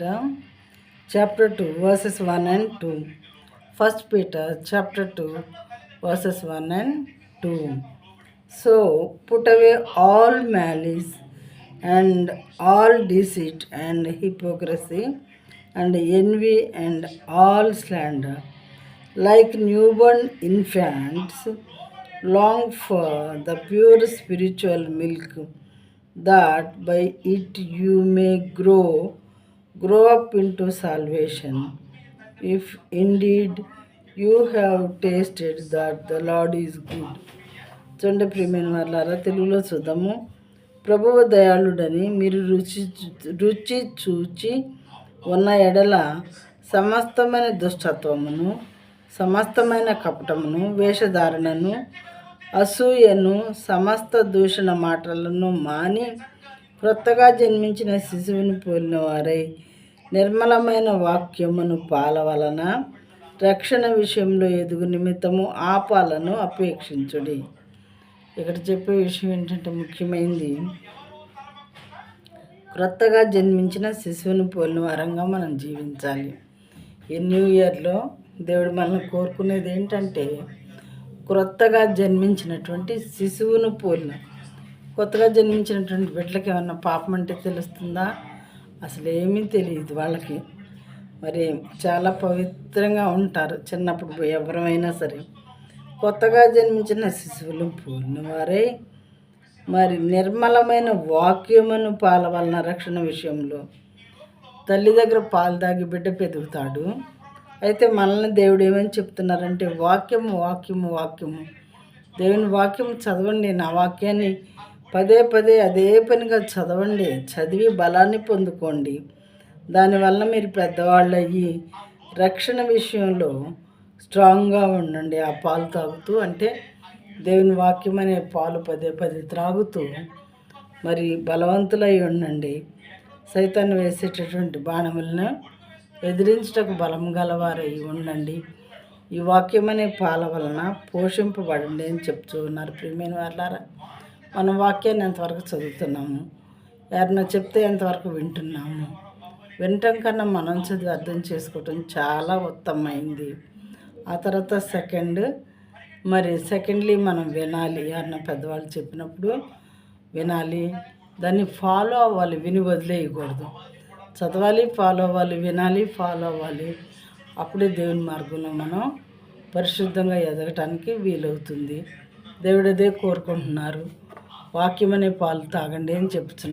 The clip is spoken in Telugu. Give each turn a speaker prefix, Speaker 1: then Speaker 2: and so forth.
Speaker 1: Peter chapter 2 verses 1 and 2. 1 Peter chapter 2 verses 1 and 2. So put away all malice and all deceit and hypocrisy and envy and all slander. Like newborn infants, long for the pure spiritual milk, that by it you may grow up into salvation, if indeed you have tasted that the Lord is good. చూడండి ప్రియమైన వాళ్ళారా, తెలుగులో చూద్దాము. ప్రభువు దయాళుడని మీరు రుచి చూచి ఉన్న ఎడల సమస్తమైన దుష్టత్వమును, సమస్తమైన కపటమును, వేషధారణను, అసూయను, సమస్త దూషణ మాటలను మాని క్రొత్తగా జన్మించిన శిశువుని పోలిన వారై నిర్మలమైన వాక్యమును పాల వలన రక్షణ విషయంలో ఎదుగు నిమిత్తము ఆ పాలను అపేక్షించుడి. ఇక్కడ చెప్పే విషయం ఏంటంటే, ముఖ్యమైనది క్రొత్తగా జన్మించిన శిశువుని పోలిన వారంగా మనం జీవించాలి. ఈ న్యూ ఇయర్లో దేవుడు మనల్ని కోరుకునేది ఏంటంటే, క్రొత్తగా జన్మించినటువంటి శిశువును పోలిన. కొత్తగా జన్మించినటువంటి బిడ్డలకి ఏమన్నా పాపం అంటే తెలుస్తుందా? అసలు ఏమీ తెలియదు వాళ్ళకి. మరి చాలా పవిత్రంగా ఉంటారు చిన్నప్పుడు ఎవరైనా సరే. కొత్తగా జన్మించిన శిశువులు పోలిన వారే మరి నిర్మలమైన వాక్యమును పాల వలన రక్షణ విషయంలో. తల్లి దగ్గర పాలు తాగి బిడ్డ పెరుగుతాడు. అయితే మనల్ని దేవుడు ఏమని చెప్తున్నారంటే, వాక్యము వాక్యము వాక్యము, దేవుని వాక్యం చదవండి. నా వాక్యాన్ని పదే పదే అదే పనిగా చదవండి. చదివి బలాన్ని పొందుకోండి. దానివల్ల మీరు పెద్దవాళ్ళు అయ్యి రక్షణ విషయంలో స్ట్రాంగ్గా ఉండండి. ఆ పాలు తాగుతూ, అంటే దేవుని వాక్యం అనే పాలు పదే పదే త్రాగుతూ మరి బలవంతులై ఉండండి. సైతాన్ని వేసేటటువంటి బాణములను ఎదిరించటకు బలం గలవారై ఉండండి. ఈ వాక్యం అనే పాల వలన పోషింపబడండి అని చెప్తూ ఉన్నారు. ప్రియమైన వాళ్ళారా, మనం వాక్యాన్ని ఎంతవరకు చదువుతున్నాము? ఎవరన్నా చెప్తే ఎంతవరకు వింటున్నాము? వినటం కన్నా మనం చదివి అర్థం చేసుకోవటం చాలా ఉత్తమమైంది. ఆ తర్వాత సెకండ్లీ మనం వినాలి. ఎవరన్నా పెద్దవాళ్ళు చెప్పినప్పుడు వినాలి, దాన్ని ఫాలో అవ్వాలి. విని వదిలేయకూడదు. చదవాలి, ఫాలో అవ్వాలి, వినాలి, ఫాలో అవ్వాలి. అప్పుడే దేవుని మార్గంలో మనం పరిశుద్ధంగా ఎదగటానికి వీలవుతుంది. దేవుడు అదే కోరుకుంటున్నారు. వాక్యం అనే పాలు తాగండి అని చెప్తున్నారు.